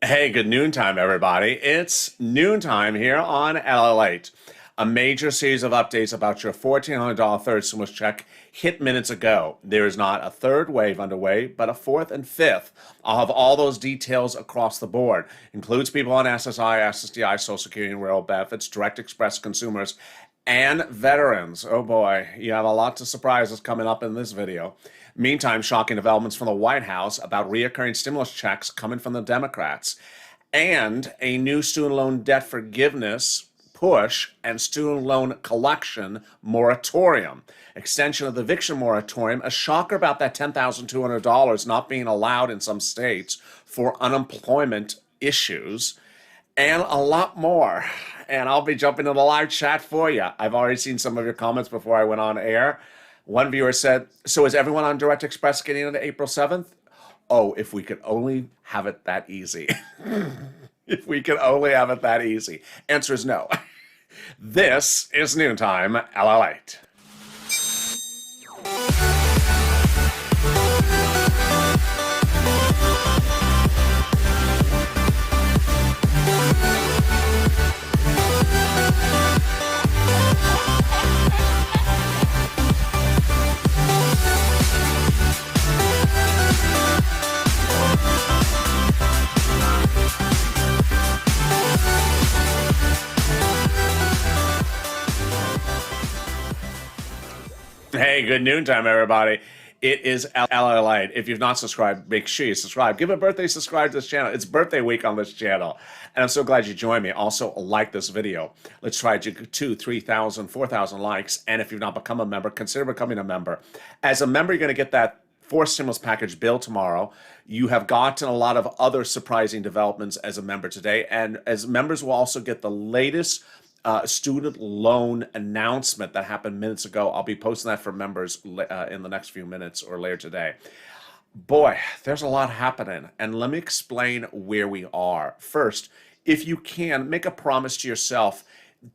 Hey, good noontime, everybody. It's noontime here on Lalate. A major series of updates about your $1,400 third stimulus check hit minutes ago. There is not a third wave underway, but a fourth and fifth. I'll have all those details across the board. Includes people on SSI, SSDI, Social Security, and Rural Benefits, Direct Express consumers, and veterans. Oh boy, you have a lot to surprise us coming up in this video. Meantime, shocking developments from the White House about reoccurring stimulus checks coming from the Democrats, and a new student loan debt forgiveness push and student loan collection moratorium. Extension of the eviction moratorium, a shocker about that $10,200 not being allowed in some states for unemployment issues, and a lot more. And I'll be jumping in the live chat for you. I've already seen some of your comments before I went on air. One viewer said, so is everyone on Direct Express getting into April 7th? Oh, if we could only have it that easy. If we could only have it that easy. Answer is no. This is Noontime LA8. Hey, good noontime, everybody. It is LA Light. If you've not subscribed, make sure you subscribe. Give a birthday subscribe to this channel. It's birthday week on this channel. And I'm so glad you joined me. Also, like this video. Let's try to get 2,000, 3,000, 4,000 likes. And if you've not become a member, consider becoming a member. As a member, you're going to get that fourth stimulus package bill tomorrow. You have gotten a lot of other surprising developments as a member today. And as members will also get the latest student loan announcement that happened minutes ago. I'll be posting that for members in the next few minutes or later today. Boy, there's a lot happening, and let me explain where we are. First, if you can, make a promise to yourself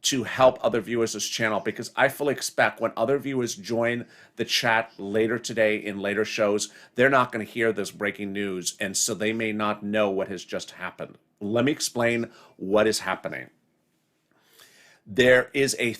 to help other viewers this channel, because I fully expect when other viewers join the chat later today in later shows, they're not going to hear this breaking news, and so they may not know what has just happened. Let me explain what is happening. There is a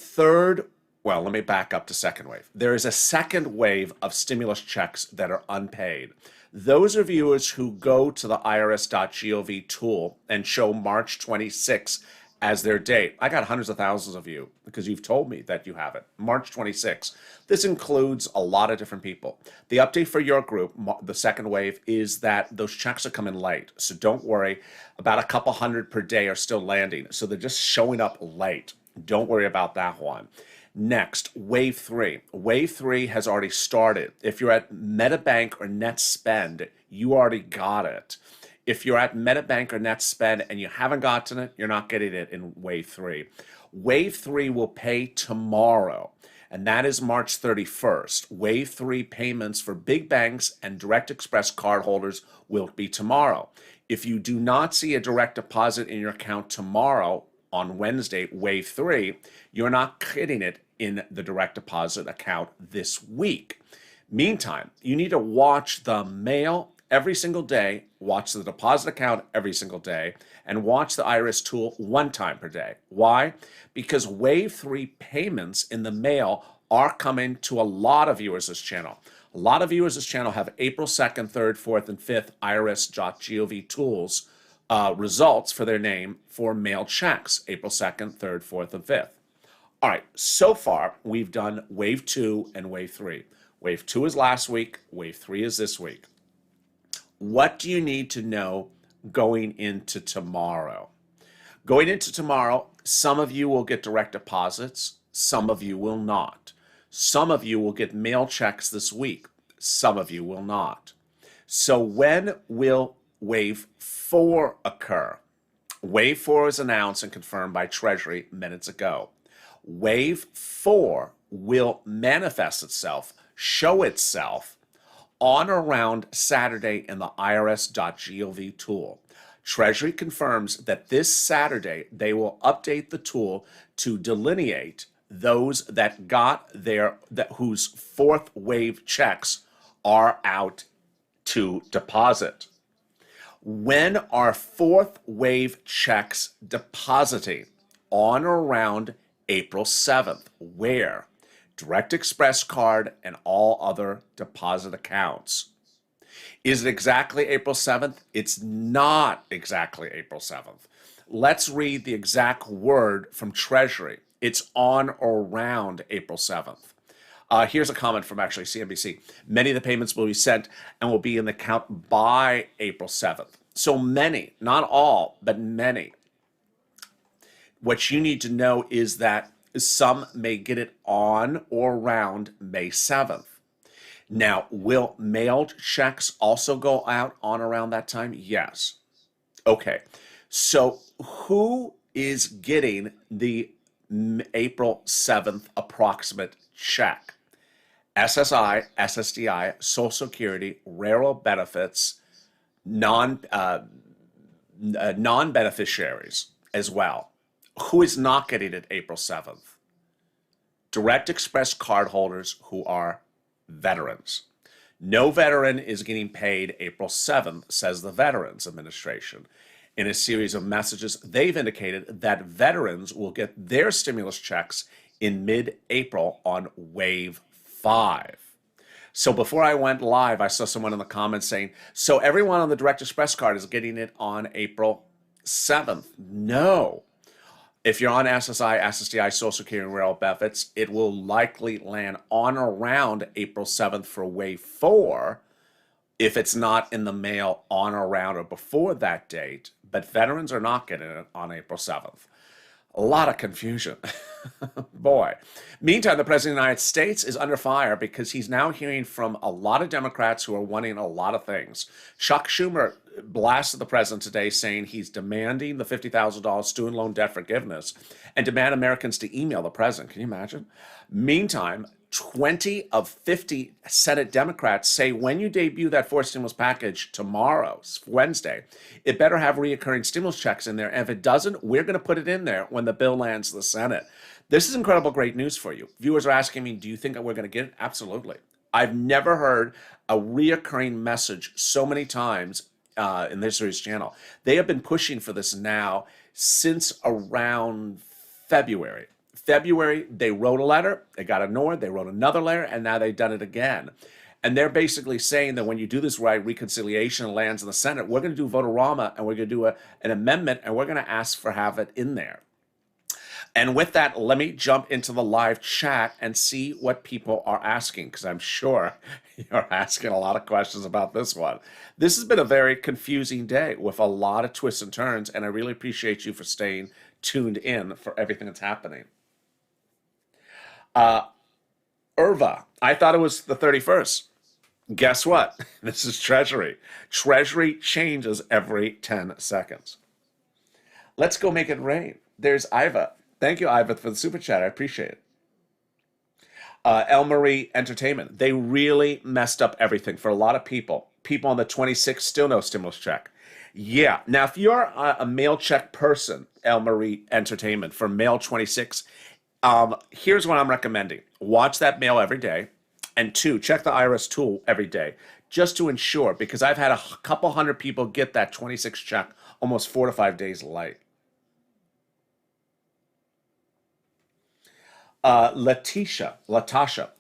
well, let me back up to second wave. There is a second wave of stimulus checks that are unpaid. Those are viewers who go to the irs.gov tool and show March 26 as their date. I got hundreds of thousands of you because you've told me that you have it. March 26. This includes a lot of different people. The update for your group, the second wave, is that those checks are coming late. So don't worry. About a couple hundred per day are still landing. So they're just showing up late. Don't worry about that one. Next, Wave 3. Wave 3 has already started. If you're at MetaBank or NetSpend, you already got it. If you're at MetaBank or NetSpend and you haven't gotten it, you're not getting it in Wave 3. Wave 3 will pay tomorrow, and that is March 31st. Wave 3 payments for big banks and Direct Express cardholders will be tomorrow. If you do not see a direct deposit in your account tomorrow, on Wednesday, Wave 3, you're not getting it in the direct deposit account this week. Meantime, you need to watch the mail every single day, watch the deposit account every single day, and watch the IRS tool one time per day. Why? Because Wave 3 payments in the mail are coming to a lot of viewers this channel. A lot of viewers this channel have April 2nd, 3rd, 4th, and 5th irs.gov tools results for their name for mail checks, April 2nd, 3rd, 4th, and 5th. All right, so far we've done Wave 2 and Wave 3. Wave 2 is last week, Wave 3 is this week. What do you need to know going into tomorrow? Going into tomorrow, some of you will get direct deposits, some of you will not. Some of you will get mail checks this week, some of you will not. So when will Wave 4 occur? Wave 4 was announced and confirmed by Treasury minutes ago. Wave 4 will manifest itself, show itself on or around Saturday in the irs.gov tool. Treasury confirms that this Saturday they will update the tool to delineate those that got whose fourth wave checks are out to deposit. When are fourth wave checks depositing? On or around April 7th. Where? Direct Express card and all other deposit accounts. Is it exactly April 7th? It's not exactly April 7th. Let's read the exact word from Treasury. It's on or around April 7th. Here's a comment from actually CNBC. Many of the payments will be sent and will be in the account by April 7th. So many, not all, but many. What you need to know is that some may get it on or around May 7th. Now, will mailed checks also go out on around that time? Yes. Okay. So who is getting the April 7th approximate check? SSI, SSDI, Social Security, railroad benefits, non-beneficiaries as well. Who is not getting it April 7th? Direct Express cardholders who are veterans. No veteran is getting paid April 7th, says the Veterans Administration. In a series of messages, they've indicated that veterans will get their stimulus checks in mid-April on Wave 5. So before I went live, I saw someone in the comments saying, so everyone on the Direct Express card is getting it on April 7th. No. If you're on SSI, SSDI, Social Security, and railroad benefits, it will likely land on or around April 7th for Wave 4 if it's not in the mail on or around or before that date. But veterans are not getting it on April 7th. A lot of confusion. Boy. Meantime, the President of the United States is under fire because he's now hearing from a lot of Democrats who are wanting a lot of things. Chuck Schumer blasted the president today saying he's demanding the $50,000 student loan debt forgiveness and demand Americans to email the president. Can you imagine? Meantime, 20 of 50 Senate Democrats say when you debut that fourth stimulus package tomorrow, Wednesday, it better have reoccurring stimulus checks in there. And if it doesn't, we're going to put it in there when the bill lands the Senate. This is incredible great news for you. Viewers are asking me, do you think that we're going to get it? Absolutely. I've never heard a reoccurring message so many times in this series channel. They have been pushing for this now since around February. They wrote a letter, they got ignored, they wrote another letter, and now they've done it again. And they're basically saying that when you do this right, reconciliation lands in the Senate, we're going to do vote-a-rama, and we're going to do an amendment, and we're going to ask for have it in there. And with that, let me jump into the live chat and see what people are asking, because I'm sure you're asking a lot of questions about this one. This has been a very confusing day with a lot of twists and turns, and I really appreciate you for staying tuned in for everything that's happening. Irva, I thought it was the 31st. Guess what? This is Treasury. Treasury changes every 10 seconds. Let's go make it rain. There's Iva. Thank you, Iva, for the super chat. I appreciate it. El Marie Entertainment. They really messed up everything for a lot of people. People on the 26th still no stimulus check. Yeah. Now, if you're a mail check person, El Marie Entertainment, for mail 26, here's what I'm recommending. Watch that mail every day. And 2, check the IRS tool every day just to ensure, because I've had a couple hundred people get that 26 check almost 4 to 5 days late. Latasha,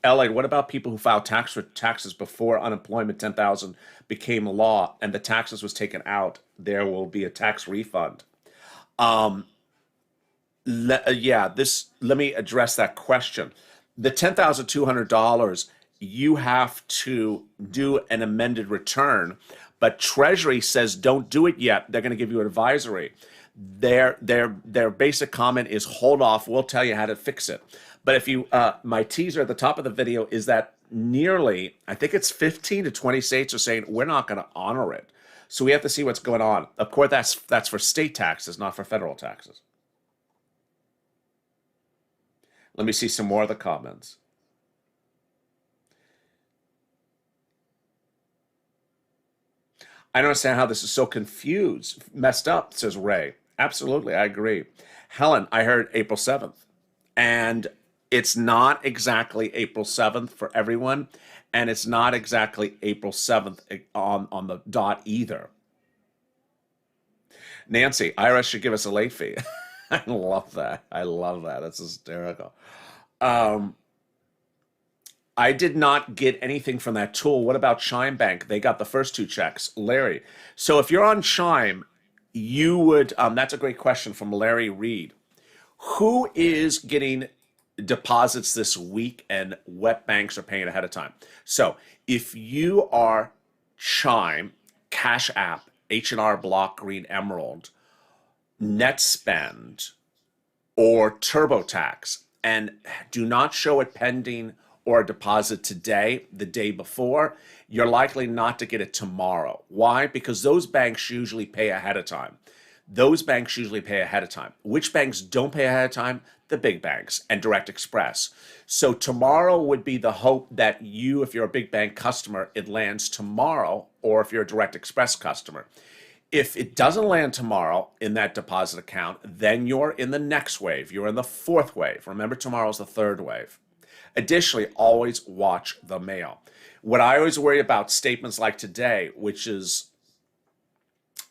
LA, what about people who filed taxes before unemployment 10,000 became law and the taxes was taken out? There will be a tax refund. Let me address that question. The $10,200, you have to do an amended return, but Treasury says don't do it yet. They're going to give you an advisory. Their basic comment is hold off. We'll tell you how to fix it. But if you, my teaser at the top of the video is that nearly, I think it's 15 to 20 states are saying we're not going to honor it. So we have to see what's going on. Of course, that's for state taxes, not for federal taxes. Let me see some more of the comments. I don't understand how this is so confused, messed up, says Ray. Absolutely, I agree. Helen, I heard April 7th. And it's not exactly April 7th for everyone. And it's not exactly April 7th on the dot either. Nancy, IRS should give us a late fee. I love that. I love that. That's hysterical. Um, I did not get anything from that tool. What about Chime Bank? They got the first two checks. Larry. So if you're on Chime, you would, that's a great question from Larry Reed. Who is getting deposits this week and what banks are paying ahead of time? So if you are Chime, Cash App, H&R Block, Green Emerald, NetSpend, or TurboTax, and do not show it pending or a deposit today, the day before, you're likely not to get it tomorrow. Why? Because those banks usually pay ahead of time. Those banks usually pay ahead of time. Which banks don't pay ahead of time? The big banks and Direct Express. So tomorrow would be the hope that you, if you're a big bank customer, it lands tomorrow, or if you're a Direct Express customer. If it doesn't land tomorrow in that deposit account, then you're in the next wave. You're in the fourth wave. Remember, tomorrow's the third wave. Additionally, always watch the mail. What I always worry about statements like today, which is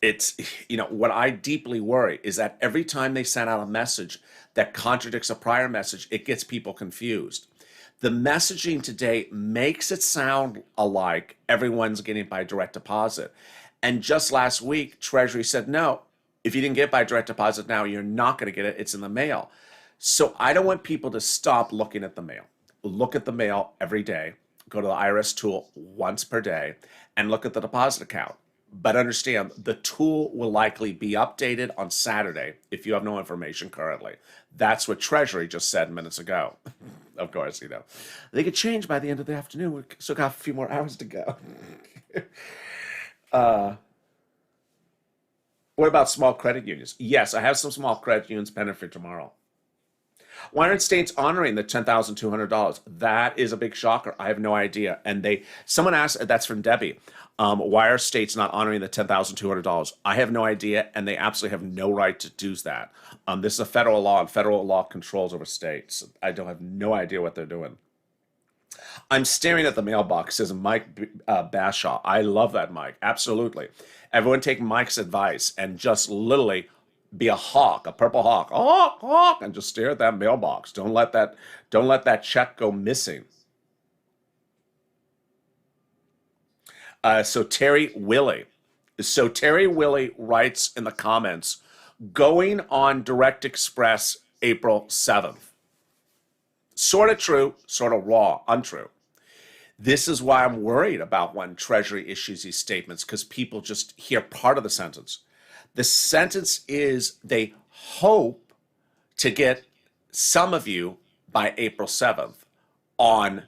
what I deeply worry is that every time they send out a message that contradicts a prior message, it gets people confused. The messaging today makes it sound alike everyone's getting by direct deposit. And just last week, Treasury said, no, if you didn't get by direct deposit now, you're not going to get it. It's in the mail. So I don't want people to stop looking at the mail. Look at the mail every day. Go to the IRS tool once per day and look at the deposit account. But understand, the tool will likely be updated on Saturday if you have no information currently. That's what Treasury just said minutes ago. Of course, they could change by the end of the afternoon. We still got a few more hours to go. What about small credit unions? Yes, I have some small credit unions pending for tomorrow. Why aren't states honoring the $10,200? That is a big shocker. I have no idea. And someone asked, that's from Debbie, why are states not honoring the $10,200? I have no idea, and they absolutely have no right to do that. This is a federal law, and federal law controls over states. I don't have no idea what they're doing. I'm staring at the mailbox, says Mike Bashaw. I love that, Mike. Absolutely. Everyone take Mike's advice and just literally be a hawk, a purple hawk, hawk, hawk, and just stare at that mailbox. Don't let that check go missing. So Terry Willie writes in the comments, going on Direct Express April 7th. Sort of true, sort of raw, untrue. This is why I'm worried about when Treasury issues these statements, because people just hear part of the sentence. The sentence is they hope to get some of you by April 7th on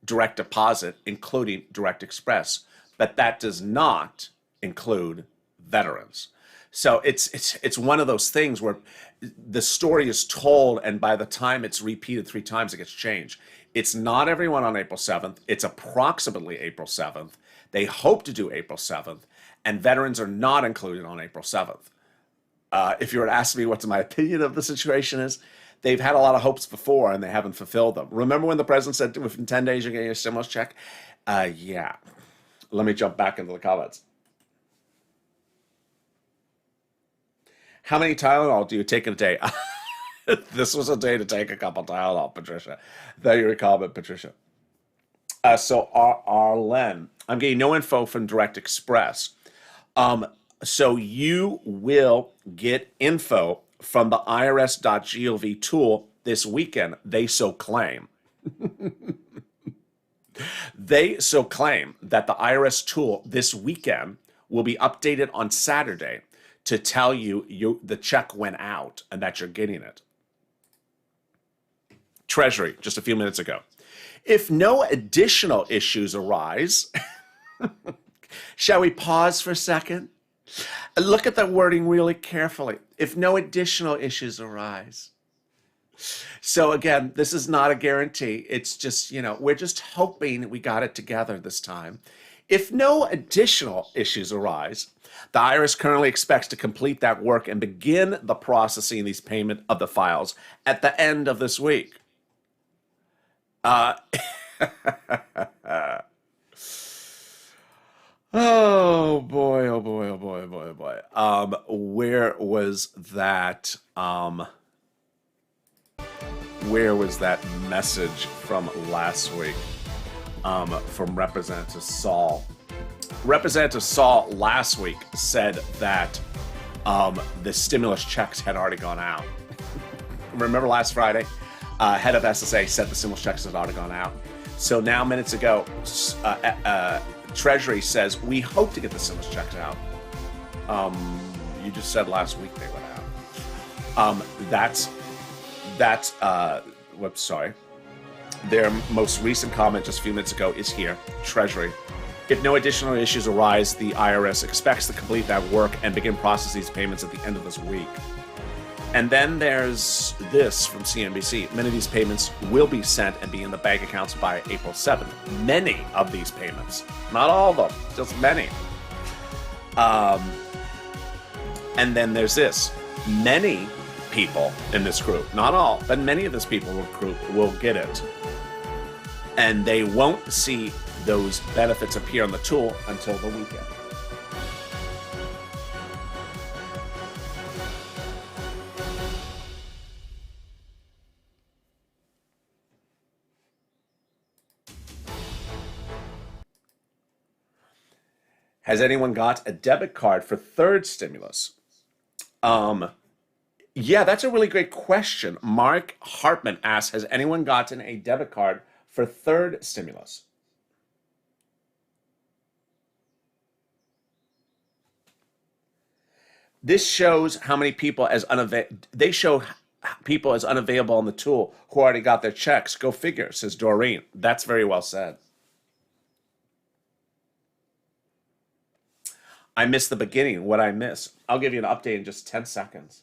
direct deposit, including Direct Express, but that does not include veterans. So it's one of those things where the story is told, and by the time it's repeated 3 times, it gets changed. It's not everyone on April 7th. It's approximately April 7th. They hope to do April 7th, and veterans are not included on April 7th. If you were to ask me what my opinion of the situation is, they've had a lot of hopes before, and they haven't fulfilled them. Remember when the president said within 10 days you're getting a stimulus check? Yeah. Let me jump back into the comments. How many Tylenol do you take in a day? This was a day to take a couple Tylenol, Patricia. Thank you for your comment, Patricia. So Arlen, I'm getting no info from Direct Express. So you will get info from the irs.gov tool this weekend, they so claim. They so claim that the IRS tool this weekend will be updated on Saturday to tell you the check went out and that you're getting it. Treasury, just a few minutes ago. If no additional issues arise, shall we pause for a second? Look at the wording really carefully. If no additional issues arise. So again, this is not a guarantee. It's just, we're just hoping we got it together this time. If no additional issues arise, the IRS currently expects to complete that work and begin the processing these payment of the files at the end of this week. Oh boy, oh boy, oh boy, oh boy, oh boy. Where was that? Where was that message from last week? From Representative Saul. Representative Saul last week said that the stimulus checks had already gone out. Remember last Friday? Head of SSA said the stimulus checks had already gone out. So now, minutes ago, Treasury says we hope to get the stimulus checks out. You just said last week they went out. Whoops, sorry. Their most recent comment just a few minutes ago is here. Treasury. If no additional issues arise, the IRS expects to complete that work and begin processing these payments at the end of this week. And then there's this from CNBC. Many of these payments will be sent and be in the bank accounts by April 7th. Many of these payments. Not all of them, just many. And then there's this. Many people in this group, not all, but many of this people will get it. And they won't see those benefits appear on the tool until the weekend. Has anyone got a debit card for third stimulus? Yeah, that's a really great question. Mark Hartman asks, has anyone gotten a debit card for third stimulus? This shows how many people they show people as unavailable on the tool who already got their checks. Go figure, says Doreen. That's very well said. I missed the beginning. What I miss? I'll give you an update in just 10 seconds.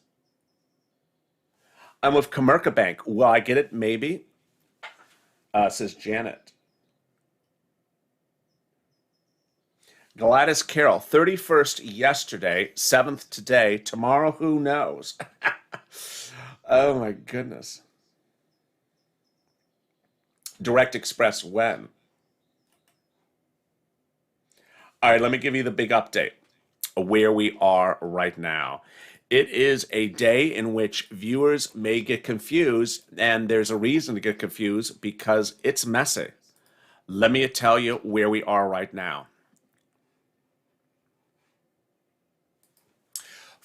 I'm with Comerica Bank. Will I get it? Maybe, says Janet. Gladys Carroll, 31st yesterday, 7th today, tomorrow, who knows? Oh my goodness. Direct Express, when? All right, let me give you the big update where we are right now. It is a day in which viewers may get confused, and there's a reason to get confused because it's messy. Let me tell you where we are right now.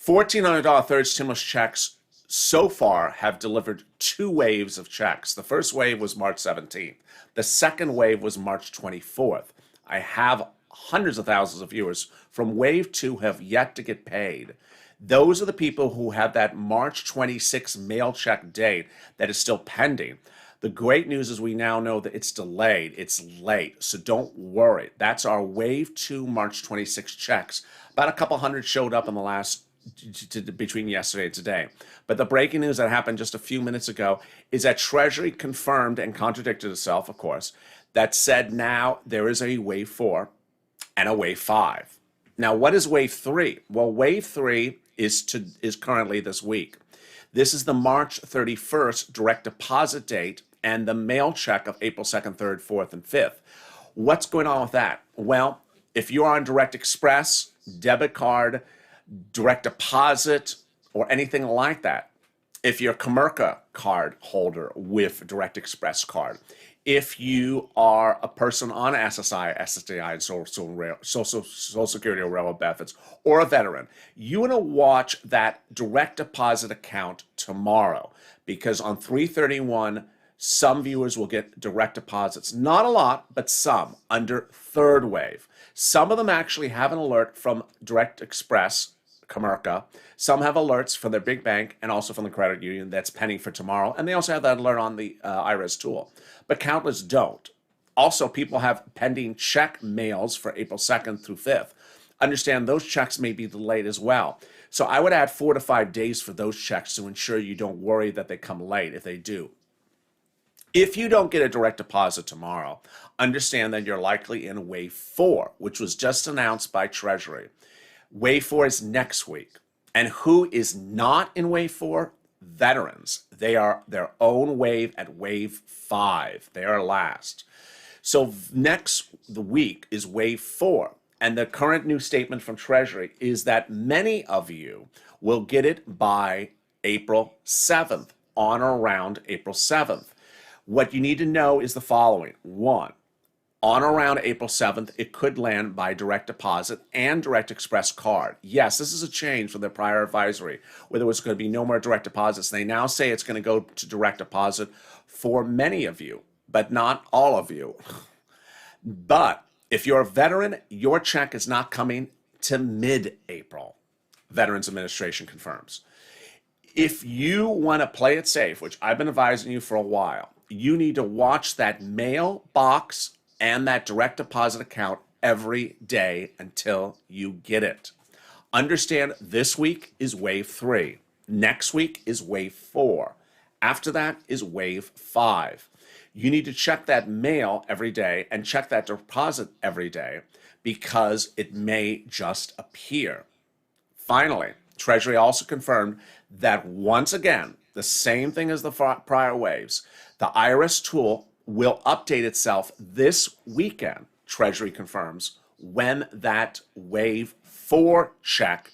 $1,400 third stimulus checks so far have delivered 2 waves of checks. The first wave was March 17th. The second wave was March 24th. I have hundreds of thousands of viewers from wave 2 have yet to get paid. Those are the people who have that March 26th mail check date that is still pending. The great news is we now know that it's delayed, it's late, so don't worry. That's our wave 2 March 26 checks. About a couple hundred showed up in the last between yesterday and today. But the breaking news that happened just a few minutes ago is that Treasury confirmed and contradicted itself, of course, that said now there is a wave 4 and a wave 5. Now, what is wave 3? Well, wave 3 is currently this week. This is the March 31st direct deposit date and the mail check of April 2nd, 3rd, 4th, and 5th. What's going on with that? Well, if you're on Direct Express, debit card, direct deposit, or anything like that, if you're a Comerica card holder with Direct Express card, if you are a person on SSI, SSDI, and Social Security or Railroad benefits, or a veteran, you want to watch that direct deposit account tomorrow, because on 3/31, some viewers will get direct deposits. Not a lot, but some, under third wave. Some of them actually have an alert from Direct Express, Comerica. Some have alerts from their big bank and also from the credit union that's pending for tomorrow. And they also have that alert on the IRS tool. But countless don't. Also, people have pending check mails for April 2nd through 5th. Understand those checks may be delayed as well. So I would add 4 to 5 days for those checks to ensure you don't worry that they come late if they do. If you don't get a direct deposit tomorrow, understand that you're likely in wave 4, which was just announced by Treasury. Wave 4 is next week. And who is not in wave 4? Veterans. They are their own wave at wave 5. They are last. So next the week is wave 4. And the current new statement from Treasury is that many of you will get it by April 7th, on or around April 7th. What you need to know is the following. One, on or around April 7th, it could land by direct deposit and direct express card. Yes, this is a change from their prior advisory where there was going to be no more direct deposits. They now say it's going to go to direct deposit for many of you, but not all of you. But if you're a veteran, your check is not coming to mid-April. Veterans Administration confirms. If you want to play it safe, which I've been advising you for a while, you need to watch that mailbox and that direct deposit account every day until you get it. Understand this week is wave 3. Next week is wave 4. After that is wave 5. You need to check that mail every day and check that deposit every day because it may just appear. Finally, Treasury also confirmed that once again, the same thing as the prior waves, the IRS tool will update itself this weekend, Treasury confirms, when that wave 4 check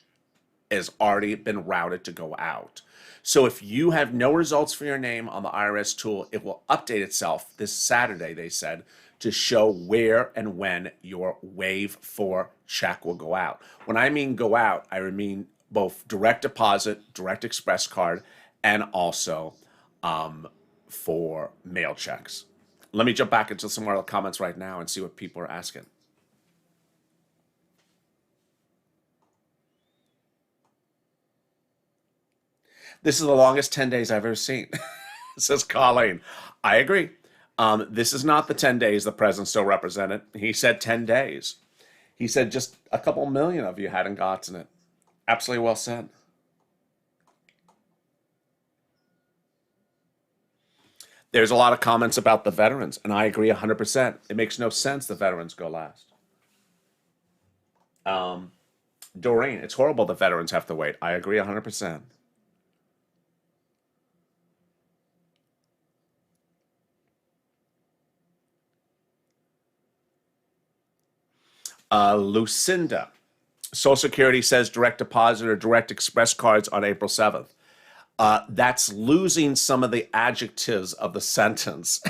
has already been routed to go out. So if you have no results for your name on the IRS tool, it will update itself this Saturday, they said, to show where and when your wave 4 check will go out. When I mean go out, I mean both direct deposit, direct express card, and also for mail checks. Let me jump back into some more comments right now and see what people are asking. This is the longest 10 days I've ever seen, says Colleen. I agree. This is not the 10 days the president still represented. He said 10 days. He said just a couple million of you hadn't gotten it. Absolutely well said. There's a lot of comments about the veterans, and I agree 100%. It makes no sense the veterans go last. Doreen, it's horrible the veterans have to wait. I agree 100%. Lucinda, Social Security says direct deposit or direct express cards on April 7th. That's losing some of the adjectives of the sentence.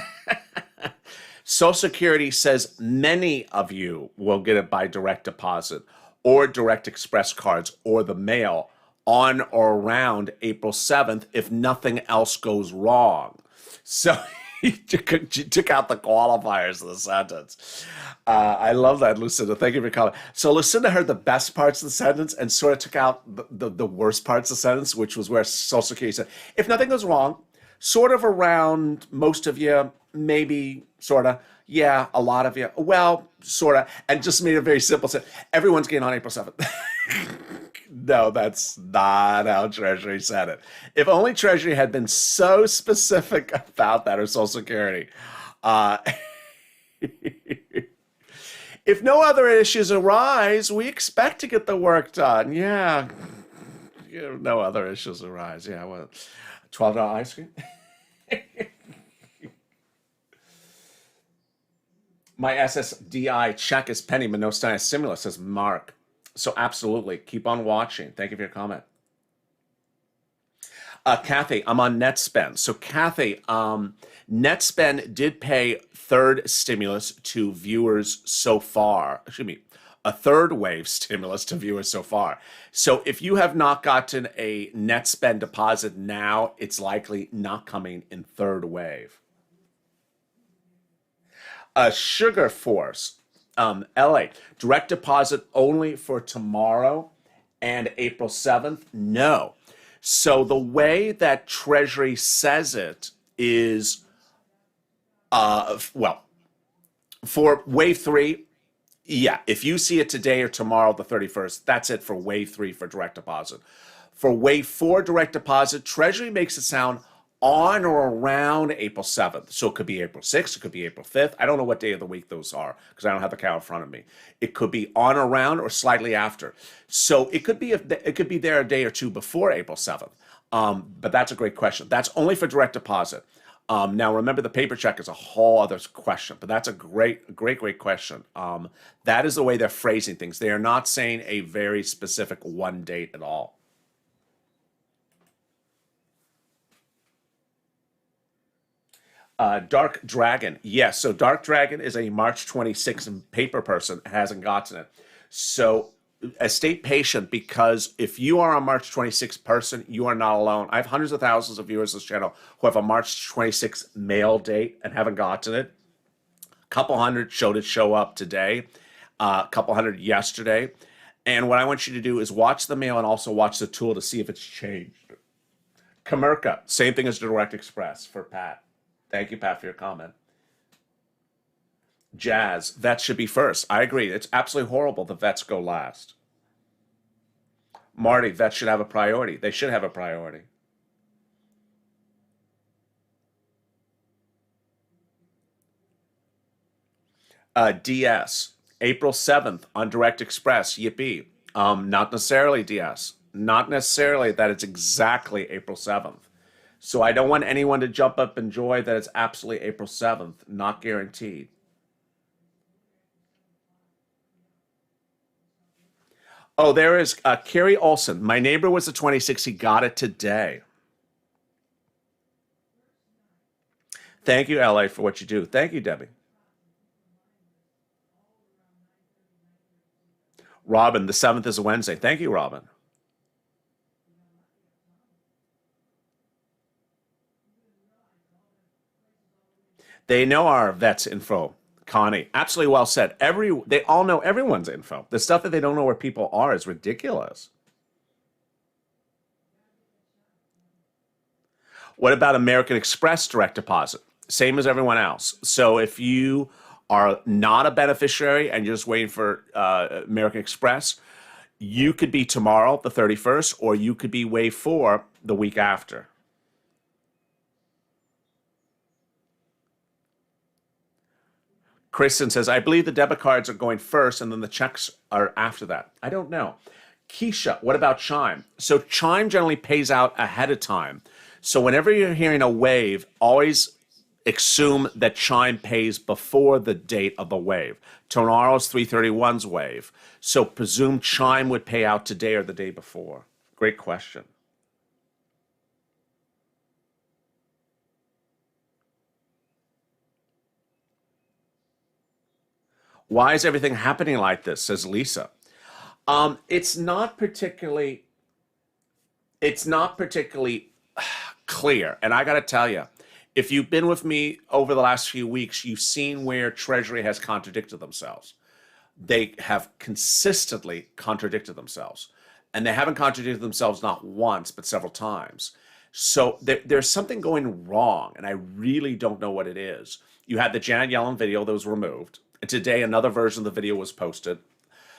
Social Security says many of you will get it by direct deposit or direct express cards or the mail on or around April 7th if nothing else goes wrong. So you took out the qualifiers of the sentence. I love that, Lucinda. Thank you for calling. So Lucinda heard the best parts of the sentence and sort of took out the worst parts of the sentence, which was where Social Security said, if nothing goes wrong, sort of around most of you, maybe, sort of, yeah, a lot of you, well, sort of, and just made it very simple. Said, everyone's getting on April 7th. No, that's not how Treasury said it. If only Treasury had been so specific about that, or Social Security. If no other issues arise, we expect to get the work done. Yeah. If no other issues arise. Yeah, well, $12 ice cream? My SSDI check is pending, but no sign of stimulus, says Mark. So absolutely, keep on watching. Thank you for your comment. Kathy, I'm on NetSpend. So Kathy, NetSpend did pay third stimulus to viewers so far. Excuse me, a third wave stimulus to viewers so far. So if you have not gotten a NetSpend deposit now, it's likely not coming in third wave. Sugar Force, LA, direct deposit only for tomorrow and April 7th? No. So the way that Treasury says it is, well, for wave 3, yeah, if you see it today or tomorrow, the 31st, that's it for wave 3 for direct deposit. For wave 4 direct deposit, Treasury makes it sound on or around April 7th. So it could be April 6th, it could be April 5th. I don't know what day of the week those are because I don't have the count in front of me. It could be on or around or slightly after. So it could be there a day or two before April 7th. But that's a great question. That's only for direct deposit. Now, remember, the paper check is a whole other question, but that's a great question. That is the way they're phrasing things. They are not saying a very specific one date at all. Dark Dragon. Yes. So Dark Dragon is a March 26th paper person, hasn't gotten it. So stay patient, because if you are a March 26th person, you are not alone. I have hundreds of thousands of viewers on this channel who have a March 26th mail date and haven't gotten it. A couple hundred showed it show up today, a couple hundred yesterday. And what I want you to do is watch the mail and also watch the tool to see if it's changed. Kamerka, same thing as Direct Express for Pat. Thank you, Pat, for your comment. Jazz, vets should be first. I agree. It's absolutely horrible the vets go last. Marty, vets should have a priority. They should have a priority. DS, April 7th on Direct Express. Yippee. Not necessarily DS. Not necessarily that it's exactly April 7th. So I don't want anyone to jump up and joy that it's absolutely April 7th. Not guaranteed. Oh, there is Carrie Olson. My neighbor was the 26th. He got it today. Thank you, LA, for what you do. Thank you, Debbie. Robin, the 7th is a Wednesday. Thank you, Robin. They know our vets info, Connie. Absolutely well said. They all know everyone's info. The stuff that they don't know where people are is ridiculous. What about American Express direct deposit? Same as everyone else. So if you are not a beneficiary and you're just waiting for American Express, you could be tomorrow, the 31st, or you could be wave 4 the week after. Kristen says, I believe the debit cards are going first and then the checks are after that. I don't know. Keisha, what about Chime? So Chime generally pays out ahead of time. So whenever you're hearing a wave, always assume that Chime pays before the date of the wave. Tomorrow's 331's wave. So presume Chime would pay out today or the day before. Great question. Why is everything happening like this, says Lisa. It's not particularly clear. And I got to tell you, if you've been with me over the last few weeks, you've seen where Treasury has contradicted themselves. They have consistently contradicted themselves. And they haven't contradicted themselves not once, but several times. So there's something going wrong, and I really don't know what it is. You had the Janet Yellen video that was removed. And today, another version of the video was posted.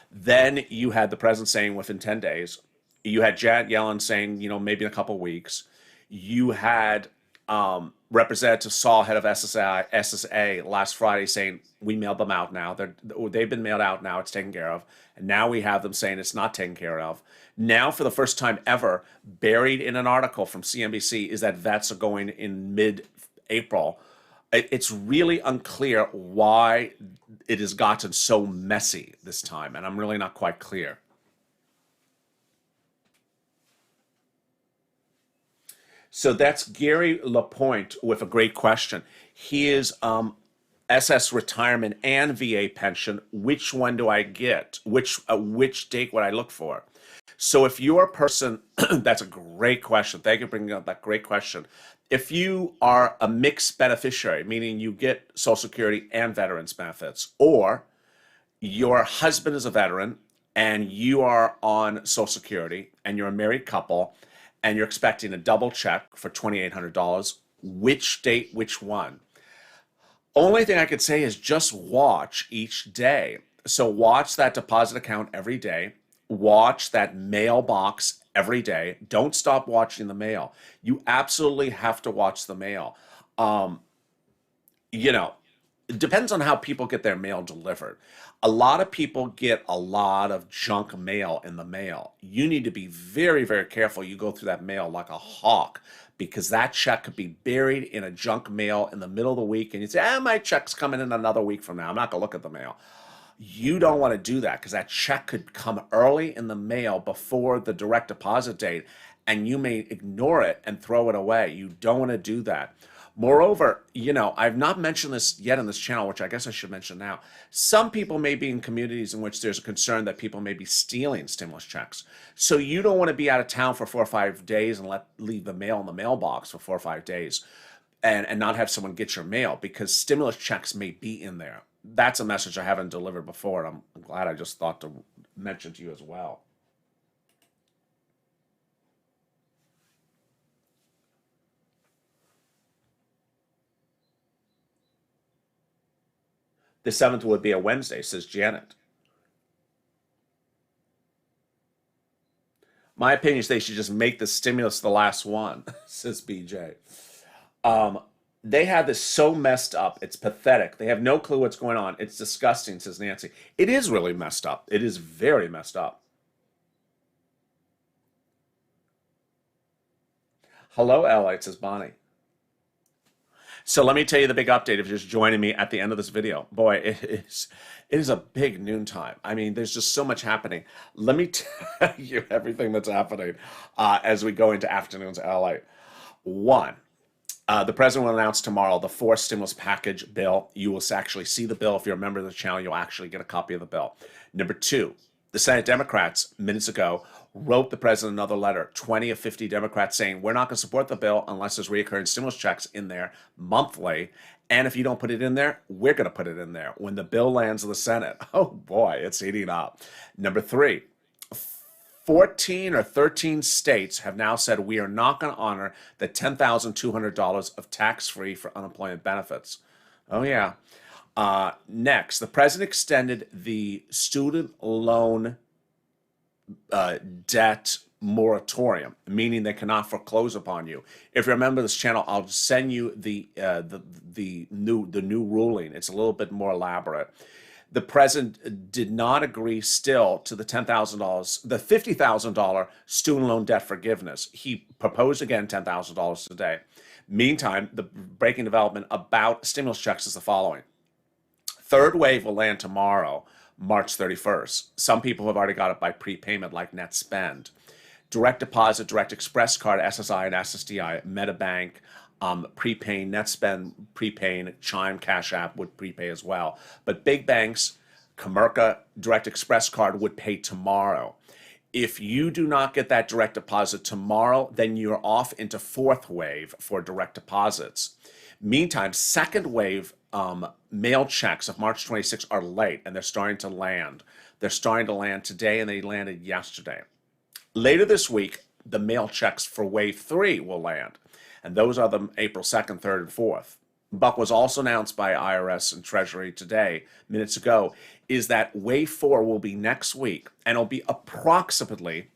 Then you had the president saying within 10 days. You had Janet Yellen saying, maybe in a couple of weeks. You had Representative Saul, head of SSA, last Friday saying, we mailed them out now. They've been mailed out now. It's taken care of. And now we have them saying it's not taken care of. Now, for the first time ever, buried in an article from CNBC is that vets are going in mid-April. It's really unclear why it has gotten so messy this time, and I'm really not quite clear. So that's Gary Lapointe with a great question. He is SS retirement and VA pension. Which one do I get? Which date would I look for? So if you're a person, that's a great question. Thank you for bringing up that great question. If you are a mixed beneficiary, meaning you get Social Security and veterans benefits, or your husband is a veteran and you are on Social Security and you're a married couple and you're expecting a double check for $2,800, which date, which one? Only thing I could say is just watch each day. So watch that deposit account every day. Watch that mailbox every day. Don't stop watching the mail. You absolutely have to watch the mail. You know, It depends on how people get their mail delivered. A lot of people get a lot of junk mail in the mail. You need to be very, very careful. You go through that mail like a hawk because that check could be buried in a junk mail in the middle of the week. And you say, my check's coming in another week from now. I'm not going to look at the mail. You don't want to do that because that check could come early in the mail before the direct deposit date, and you may ignore it and throw it away. You don't want to do that. Moreover, I've not mentioned this yet in this channel, which I guess I should mention now. Some people may be in communities in which there's a concern that people may be stealing stimulus checks. So you don't want to be out of town for 4 or 5 days and leave the mail in the mailbox for 4 or 5 days and not have someone get your mail because stimulus checks may be in there. That's a message I haven't delivered before, and I'm glad I just thought to mention to you as well. The 7th would be a Wednesday, says Janet. My opinion is they should just make the stimulus the last one, says BJ. They have this so messed up. It's pathetic. They have no clue what's going on. It's disgusting, says Nancy. It is really messed up. It is very messed up. Hello, Lalate, says Bonnie. So let me tell you the big update if you're just joining me at the end of this video. Boy, it is a big noontime. I mean, there's just so much happening. Let me tell you everything that's happening as we go into afternoons LA. One, the president will announce tomorrow the 4th stimulus package bill. You will actually see the bill. If you're a member of the channel, you'll actually get a copy of the bill. Number 2, the Senate Democrats, minutes ago, wrote the president another letter, 20 of 50 Democrats saying, we're not going to support the bill unless there's recurring stimulus checks in there monthly. And if you don't put it in there, we're going to put it in there when the bill lands in the Senate. Oh boy, it's heating up. Number 3, 14 or 13 states have now said we are not going to honor the $10,200 of tax-free for unemployment benefits. Oh yeah. Next, the president extended the student loan debt moratorium, meaning they cannot foreclose upon you. If you remember this channel, I'll send you the new ruling. It's a little bit more elaborate. The president did not agree still to the $10,000, the $50,000 student loan debt forgiveness. He proposed again $10,000 today. Meantime, the breaking development about stimulus checks is the following. Third wave will land tomorrow, March 31st. Some people have already got it by prepayment like net spend. Direct deposit, direct express card, SSI and SSDI, MetaBank, prepaying, net spend, prepaying, Chime, Cash App would prepay as well. But big banks, Comerica, direct express card would pay tomorrow. If you do not get that direct deposit tomorrow, then you're off into 4th wave for direct deposits. Meantime, 2nd wave mail checks of March 26 are late, and they're starting to land. They're starting to land today, and they landed yesterday. Later this week, the mail checks for wave 3 will land, and those are the April 2nd, 3rd, and 4th. But was also announced by IRS and Treasury today, minutes ago, is that wave 4 will be next week, and it'll be approximately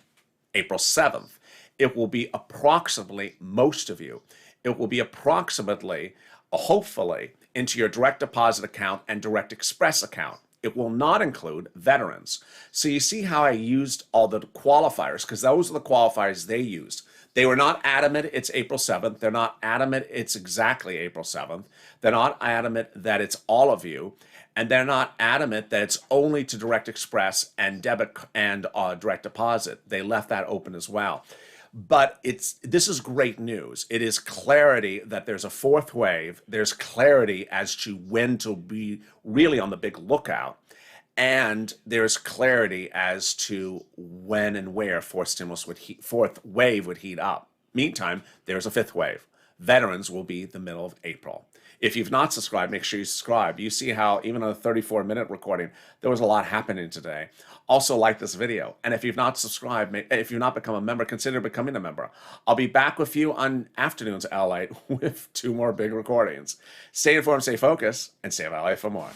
April 7th. It will be approximately most of you. It will be approximately, hopefully, into your direct deposit account and direct express account. It will not include veterans. So you see how I used all the qualifiers, because those are the qualifiers they used. They were not adamant it's April 7th. They're not adamant it's exactly April 7th. They're not adamant that it's all of you. And they're not adamant that it's only to direct express and debit and direct deposit. They left that open as well. But this is great news. It is clarity that there's a 4th wave. There's clarity as to when to be really on the big lookout. And there's clarity as to when and where 4th wave would heat up. Meantime, there's a 5th wave. Veterans will be the middle of April. If you've not subscribed, make sure you subscribe. You see how even on a 34-minute recording, there was a lot happening today. Also like this video. And if you've not subscribed, if you've not become a member, consider becoming a member. I'll be back with you on Afternoons LA with 2 more big recordings. Stay informed, stay focused, and stay LA for more.